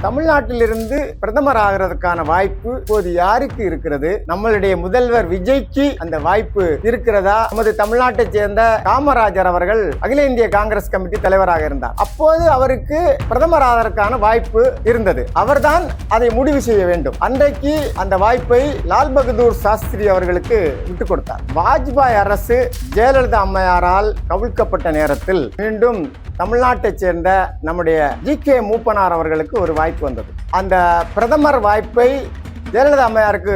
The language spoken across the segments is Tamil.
தமிழ்நாட்டிலிருந்து பிரதமர் ஆகிறதுக்கான வாய்ப்பு இப்போது யாருக்கு இருக்கிறது? நம்மளுடைய முதல்வர் விஜய்க்கு அந்த வாய்ப்பு இருக்கிறதா? நமது தமிழ்நாட்டை சேர்ந்த காமராஜர் அவர்கள் அகில இந்திய காங்கிரஸ் கமிட்டி தலைவராக இருந்தார். அப்போது அவருக்கு பிரதமர் ஆவதற்கான வாய்ப்பு இருந்தது. அவர்தான் அதை முடிவு செய்ய வேண்டும். அன்றைக்கு அந்த வாய்ப்பை லால் பகதூர் சாஸ்திரி அவர்களுக்கு விட்டுக் கொடுத்தார். வாஜ்பாய் அரசு ஜெயலலிதா அம்மையாரால் கவிழ்க்கப்பட்ட நேரத்தில் மீண்டும் தமிழ்நாட்டை சேர்ந்த நம்முடைய ஜி.கே. மூப்பனார் அவர்களுக்கு ஒரு வாய்ப்பு வந்தது. அந்த பிரதமர் வாய்ப்பை ஜெயலலிதா அம்மையாருக்கு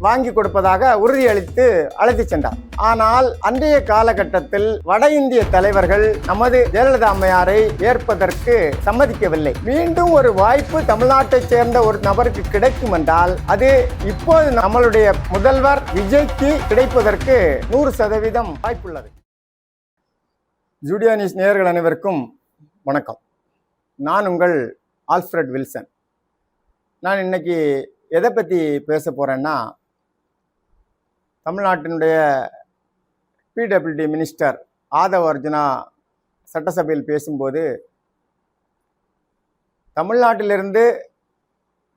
வாங்கி கொடுப்பதாக உறுதியளித்து அழைத்து சென்றார். ஆனால் அன்றைய காலகட்டத்தில் வட இந்திய தலைவர்கள் நமது ஜெயலலிதா அம்மையாரை ஏற்பதற்கு சம்மதிக்கவில்லை. மீண்டும் ஒரு வாய்ப்பு தமிழ்நாட்டை சேர்ந்த ஒரு நபருக்கு கிடைக்கும் என்றால் அது இப்போது நம்மளுடைய முதல்வர் விஜய்க்கு கிடைப்பதற்கு 100% வாய்ப்புள்ளது. ஜூடியோ நியூஸ் நேயர்கள் அனைவருக்கும் வணக்கம். நான் உங்கள் ஆல்ஃபிரட் வில்சன். நான் இன்னைக்கு எதை பற்றி பேச போகிறேன்னா, தமிழ்நாட்டினுடைய பிடபிள்யூடி மினிஸ்டர் ஆதவ் அர்ஜுனா சட்டசபையில் பேசும்போது, தமிழ்நாட்டிலிருந்து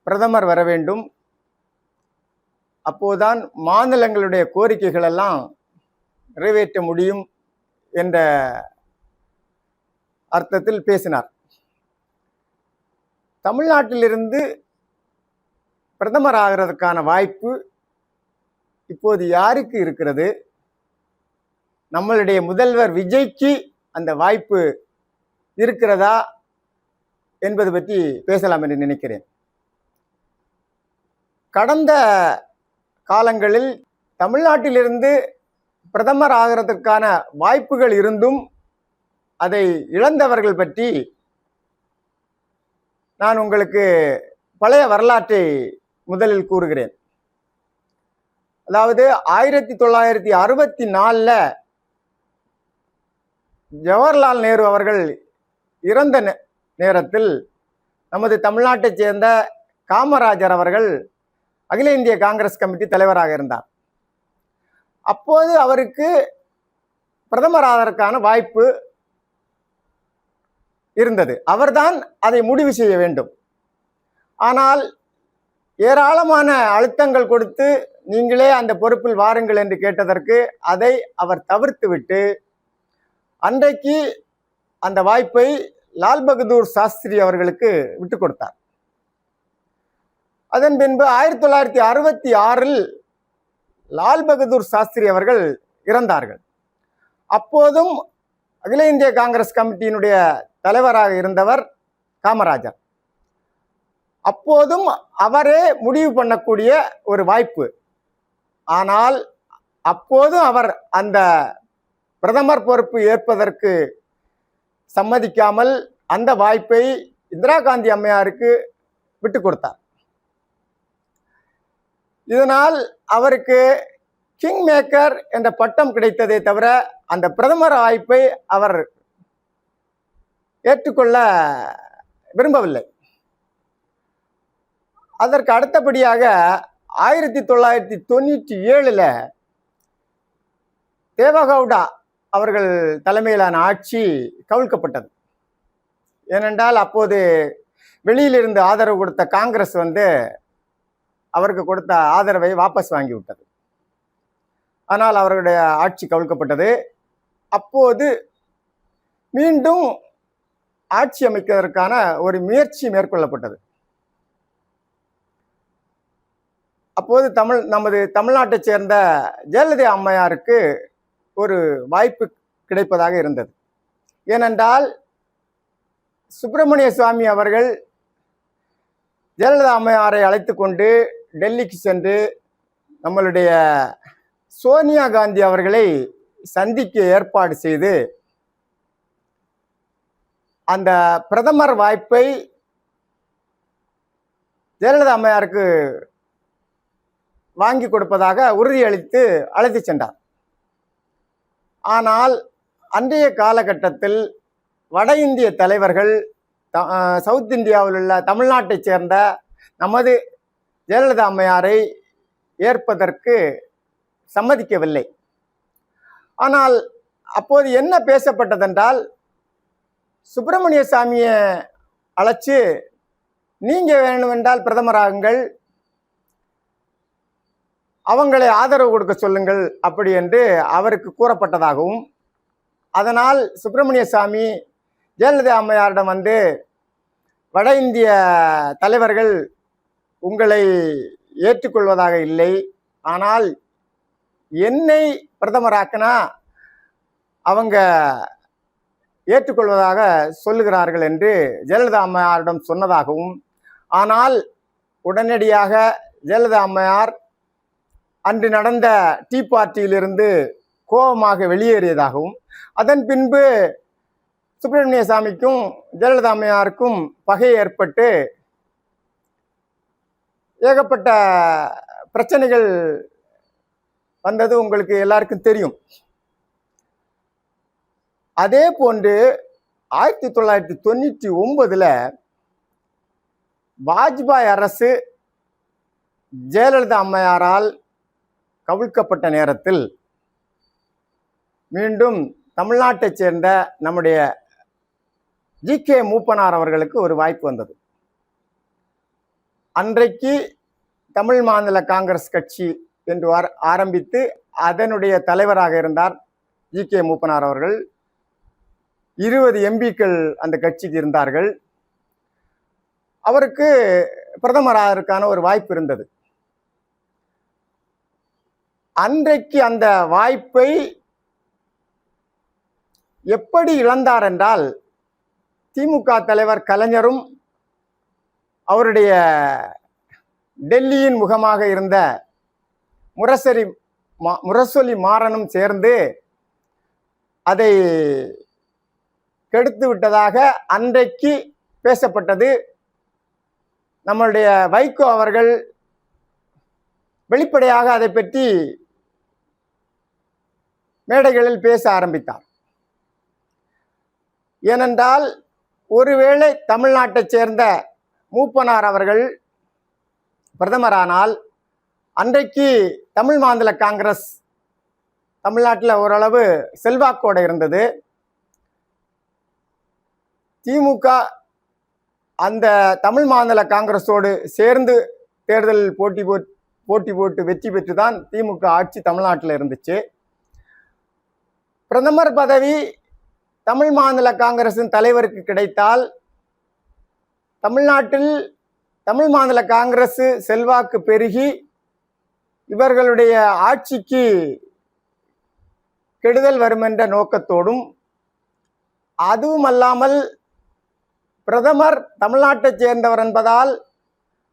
பிரதமர் வர வேண்டும், அப்போதுதான் மாநிலங்களுடைய கோரிக்கைகள் எல்லாம் நிறைவேற்ற முடியும் என்ற அர்த்தத்தில் பேசினார். தமிழ்நாட்டிலிருந்து பிரதமர் ஆகிறதுக்கான வாய்ப்பு இப்போது யாருக்கு இருக்கிறது? நம்மளுடைய முதல்வர் விஜய்க்கு அந்த வாய்ப்பு இருக்கிறதா என்பது பற்றி பேசலாம் என்று நினைக்கிறேன். கடந்த காலங்களில் தமிழ்நாட்டிலிருந்து பிரதமர் ஆகிறதுக்கான வாய்ப்புகள் இருந்தும் அதை இழந்தவர்கள் பற்றி நான் உங்களுக்கு பழைய வரலாற்றை முதலில் கூறுகிறேன். அதாவது 1964 ஜவஹர்லால் நேரு அவர்கள் இறந்த நேரத்தில் நமது தமிழ்நாட்டைச் சேர்ந்த காமராஜர் அவர்கள் அகில இந்திய காங்கிரஸ் கமிட்டி தலைவராக இருந்தார். அப்போது அவருக்கு பிரதமர் ஆவதற்கான வாய்ப்பு இருந்தது. அவர்தான் அதை முடிவு செய்ய வேண்டும். ஆனால் ஏராளமான அழுத்தங்கள் கொடுத்து நீங்களே அந்த பொறுப்பில் வாருங்கள் என்று கேட்டதற்கு அதை அவர் தவிர்த்துவிட்டு அன்றைக்கு அந்த வாய்ப்பை லால் பகதூர் சாஸ்திரி அவர்களுக்கு விட்டுக் கொடுத்தார். அதன் பின்பு 1966 லால் பகதூர் சாஸ்திரி அவர்கள் இறந்தார்கள். அப்போதும் அகில இந்திய காங்கிரஸ் கமிட்டியினுடைய தலைவராக இருந்தவர் காமராஜர். அப்போதும் அவரே முடிவு பண்ணக்கூடிய ஒரு வாய்ப்பு. ஆனால் அப்போதும் அவர் அந்த பிரதமர் பொறுப்பு ஏற்பதற்கு சம்மதிக்காமல் அந்த வாய்ப்பை இந்திரா காந்தி அம்மையாருக்கு விட்டு கொடுத்தார். இதனால் அவருக்கு கிங் மேக்கர் என்ற பட்டம் கிடைத்ததை தவிர அந்த பிரதமர் வாய்ப்பை அவர் ஏற்றுக்கொள்ள விரும்பவில்லை. அதற்கு அடுத்தபடியாக 1997 தேவகவுடா அவர்கள் தலைமையிலான ஆட்சி கவிழ்க்கப்பட்டது. ஏனென்றால் அப்போது வெளியிலிருந்து ஆதரவு கொடுத்த காங்கிரஸ் அவருக்கு கொடுத்த ஆதரவை வாபஸ் வாங்கிவிட்டது. ஆனால் அவர்களுடைய ஆட்சி கவிழ்க்கப்பட்டது. அப்போது மீண்டும் ஆட்சி அமைப்பதற்கான ஒரு முயற்சி மேற்கொள்ளப்பட்டது. அப்போது நமது தமிழ்நாட்டை சேர்ந்த ஜெயலலிதா அம்மையாருக்கு ஒரு வாய்ப்பு கிடைப்பதாக இருந்தது. ஏனென்றால் சுப்பிரமணிய சுவாமி அவர்கள் ஜெயலலிதா அம்மையாரை அழைத்து கொண்டு டெல்லிக்கு சென்று நம்மளுடைய சோனியா காந்தி அவர்களை சந்திக்க ஏற்பாடு செய்து அந்த பிரதமர் வாய்ப்பை ஜெயலலிதா அம்மையாருக்கு வாங்கி கொடுப்பதாக உறுதியளித்து அழைத்து சென்றார். ஆனால் அன்றைய காலகட்டத்தில் வட இந்திய தலைவர்கள் சவுத் இந்தியாவில் உள்ள தமிழ்நாட்டைச் சேர்ந்த நமது ஜெயலலிதா அம்மையாரை ஏற்பதற்கு சம்மதிக்கவில்லை. ஆனால் அப்போது என்ன பேசப்பட்டதென்றால், சுப்பிரமணிய சாமியை அழைச்சு நீங்க வேண்டுமென்றால் பிரதமராகுங்கள், அவங்களை ஆதரவு கொடுக்க சொல்லுங்கள் அப்படி என்று அவருக்கு கூறப்பட்டதாகவும், அதனால் சுப்பிரமணிய சாமி ஜெயலலிதா அம்மையாரிடம் வந்து, வட இந்திய தலைவர்கள் உங்களை ஏற்றுக்கொள்வதாக இல்லை, ஆனால் என்னை பிரதமராக்கினா அவங்க ஏற்றுக்கொள்வதாக சொல்லுகிறார்கள் என்று ஜெயலலிதா அம்மையாரிடம் சொன்னதாகவும், ஆனால் உடனடியாக ஜெயலலிதா அம்மையார் அன்று நடந்த டீ பார்ட்டியிலிருந்து கோபமாக வெளியேறியதாகவும், அதன் பின்பு சுப்பிரமணிய சாமிக்கும் ஜெயலலிதா அம்மையாருக்கும் பகை ஏற்பட்டு ஏகப்பட்ட பிரச்சனைகள் வந்தது உங்களுக்கு எல்லாருக்கும் தெரியும். அதே போன்று 1999 வாஜ்பாய் அரசு ஜெயலலிதா அம்மையாரால் கவிழ்க்கப்பட்ட நேரத்தில் மீண்டும் தமிழ்நாட்டைச் சேர்ந்த நம்முடைய ஜி.கே. மூப்பனார் அவர்களுக்கு ஒரு வாய்ப்பு வந்தது. அன்றைக்கு தமிழ் மாநில காங்கிரஸ் கட்சி என்று ஆரம்பித்து அதனுடைய தலைவராக இருந்தார் ஜி.கே. மூப்பனார் அவர்கள். 20 எம்பிக்கள் அந்த கட்சிக்கு இருந்தார்கள். அவருக்கு பிரதமராக ஒரு வாய்ப்பு இருந்தது. அன்றைக்கு அந்த வாய்ப்பை எப்படி இழந்தார் என்றால், திமுக தலைவர் கலைஞரும் அவருடைய டெல்லியின் முகமாக இருந்த முரசொலி மாறனும் சேர்ந்து அதை கெடுத்து விட்டதாக அன்றைக்கு பேசப்பட்டது. நம்மளுடைய வைகோ அவர்கள் வெளிப்படையாக அதை பற்றி மேடைகளில் பேச ஆரம்பித்தார். ஏனென்றால், ஒருவேளை தமிழ்நாட்டைச் சேர்ந்த மூப்பனார் அவர்கள் பிரதமரானால் அன்றைக்கு தமிழ் மாநில காங்கிரஸ் தமிழ்நாட்டில் ஓரளவு செல்வாக்கோடு இருந்தது. திமுக அந்த தமிழ் மாநில காங்கிரஸோடு சேர்ந்து தேர்தலில் போட்டி போட்டு வெற்றி பெற்று தான் திமுக ஆட்சி தமிழ்நாட்டில் இருந்துச்சு. பிரதமர் பதவி தமிழ் மாநில காங்கிரசின் தலைவருக்கு கிடைத்தால் தமிழ்நாட்டில் தமிழ் மாநில காங்கிரஸ் செல்வாக்கு பெருகி இவர்களுடைய ஆட்சிக்கு கெடுதல் வரும் என்ற நோக்கத்தோடும், அதுவும் அல்லாமல் பிரதமர் தமிழ்நாட்டைச் சேர்ந்தவர் என்பதால்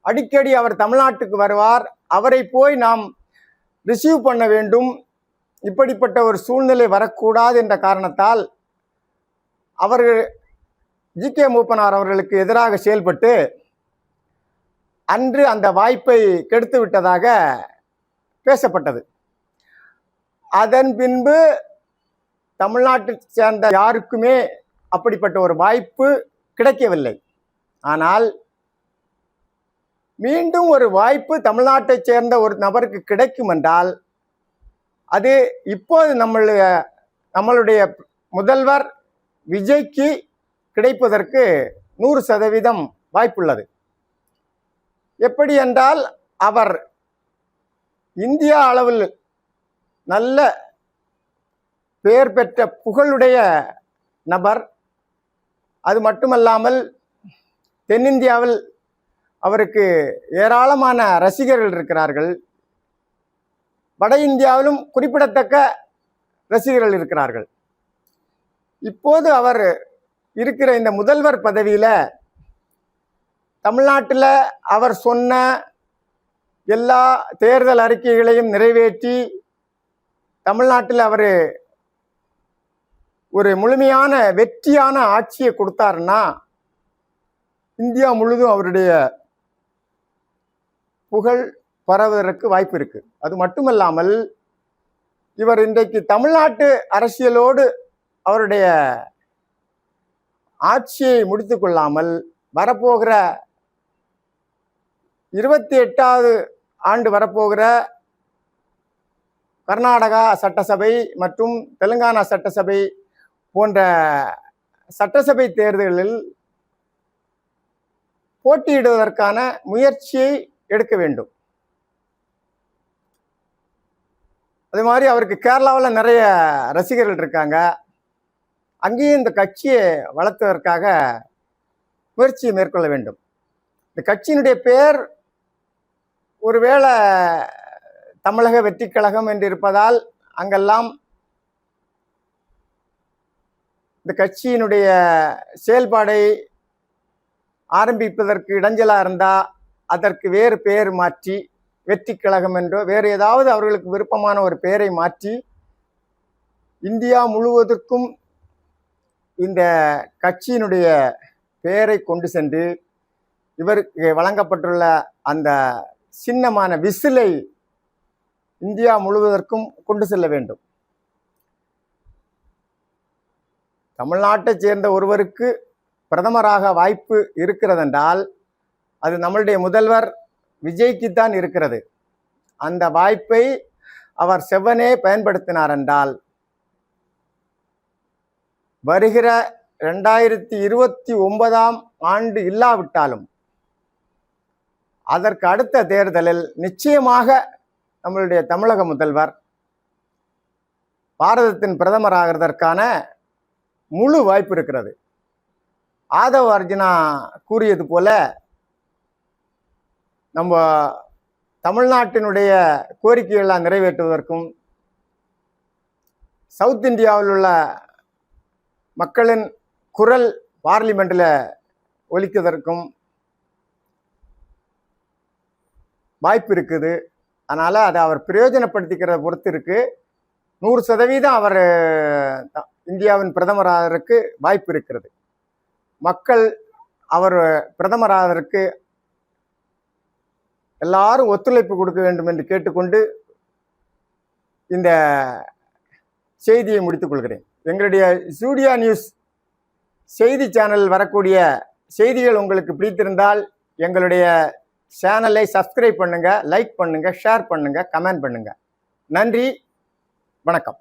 அடிக்கடி அவர் தமிழ்நாட்டுக்கு வருவார், அவரை போய் நாம் ரிசீவ் பண்ண வேண்டும், இப்படிப்பட்ட ஒரு சூழ்நிலை வரக்கூடாது என்ற காரணத்தால் அவர்கள் ஜி.கே. மூப்பனார் அவர்களுக்கு எதிராக செயல்பட்டு அன்று அந்த வாய்ப்பை கெடுத்து விட்டதாக பேசப்பட்டது. அதன் பின்பு தமிழ்நாட்டை சேர்ந்த யாருக்குமே அப்படிப்பட்ட ஒரு வாய்ப்பு கிடைக்கவில்லை. ஆனால் மீண்டும் ஒரு வாய்ப்பு தமிழ்நாட்டைச் சேர்ந்த ஒரு நபருக்கு கிடைக்கும் என்றால் அது இப்போது நம்மளுடைய முதல்வர் விஜய்க்கு கிடைப்பதற்கு 100% வாய்ப்புள்ளது. எப்படி என்றால், அவர் இந்தியா அளவில் நல்ல பெயர் பெற்ற புகழுடைய நபர். அது மட்டுமல்லாமல் தென்னிந்தியாவில் அவருக்கு ஏராளமான ரசிகர்கள் இருக்கிறார்கள். வட இந்தியாவிலும் குறிப்பிடத்தக்க ரசிகர்கள் இருக்கிறார்கள். இப்போது அவர் இருக்கிற இந்த முதல்வர் பதவியில் தமிழ்நாட்டில் அவர் சொன்ன எல்லா தேர்தல் அறிக்கைகளையும் நிறைவேற்றி தமிழ்நாட்டில் அவர் ஒரு முழுமையான வெற்றியான ஆட்சியை கொடுத்தாருன்னா இந்தியா முழுதும் அவருடைய புகழ் பரவுவதற்கு வாய்ப்பு இருக்கு. அது மட்டுமல்லாமல் இவர் இன்றைக்கு தமிழ்நாட்டு அரசியலோடு அவருடைய ஆட்சியை முடித்து கொள்ளாமல் வரப்போகிற 28வது ஆண்டு வரப்போகிற கர்நாடகா சட்டசபை மற்றும் தெலுங்கானா சட்டசபை போன்ற சட்டசபை தேர்தலில் போட்டியிடுவதற்கான முயற்சியை எடுக்க வேண்டும். அதே மாதிரி அவருக்கு கேரளாவில் நிறைய ரசிகர்கள் இருக்காங்க. அங்கேயும் இந்த கட்சியை வளர்த்துவதற்காக முயற்சியை மேற்கொள்ள வேண்டும். இந்த கட்சியினுடைய பெயர் ஒருவேளை தமிழக வெற்றி கழகம் என்று இருப்பதால் அங்கெல்லாம் இந்த கட்சியினுடைய செயல்பாடை ஆரம்பிப்பதற்கு இடைஞ்சலாக இருந்தால் அதற்கு வேறு பெயர் மாற்றி வெற்றி கழகம் என்றோ வேறு ஏதாவது அவர்களுக்கு விருப்பமான ஒரு பெயரை மாற்றி இந்தியா முழுவதற்கும் இந்த கட்சியினுடைய பெயரை கொண்டு சென்று இவருக்கு வழங்கப்பட்டுள்ள அந்த சின்னமான விசிலை இந்தியா முழுவதற்கும் கொண்டு செல்ல வேண்டும். தமிழ்நாட்டைச் சேர்ந்த ஒருவருக்கு பிரதமராக வாய்ப்பு இருக்கிறதென்றால் அது நம்மளுடைய முதல்வர் விஜய்க்குத்தான் இருக்கிறது. அந்த வாய்ப்பை அவர் செவ்வனே பயன்படுத்தினார் என்றால் வருகிற 2029 ஆண்டு இல்லாவிட்டாலும் அதற்கு அடுத்த தேர்தலில் நிச்சயமாக நம்மளுடைய தமிழக முதல்வர் பாரதத்தின் பிரதமராகிறதற்கான முழு வாய்ப்பு இருக்கிறது. ஆதவ் அர்ஜுனா கூறியது போல நம்ம தமிழ்நாட்டினுடைய கோரிக்கைகளை நிறைவேற்றுவதற்கும் சவுத் இந்தியாவில் உள்ள மக்களின் குரல் பார்லிமெண்ட்டில் ஒலிப்பதற்கும் வாய்ப்பு இருக்குது. அதனால் அதை அவர் பிரயோஜனப்படுத்திக்கிறத பொறுத்து இருக்குது. 100% அவர் இந்தியாவின் பிரதமராகிறதுக்கு வாய்ப்பு இருக்கிறது. மக்கள் அவர் பிரதமராகிறதுக்கு எல்லாரும் ஒத்துழைப்பு கொடுக்க வேண்டும் என்று கேட்டுக்கொண்டு இந்த செய்தியை முடித்துக் கொள்கிறேன். எங்களுடைய சூர்யா நியூஸ் செய்தி சேனல் வரக்கூடிய செய்திகள் உங்களுக்கு பிடித்திருந்தால் எங்களுடைய சேனலை சப்ஸ்கிரைப் பண்ணுங்க, லைக் பண்ணுங்க, ஷேர் பண்ணுங்க, கமெண்ட் பண்ணுங்க. நன்றி, வணக்கம்.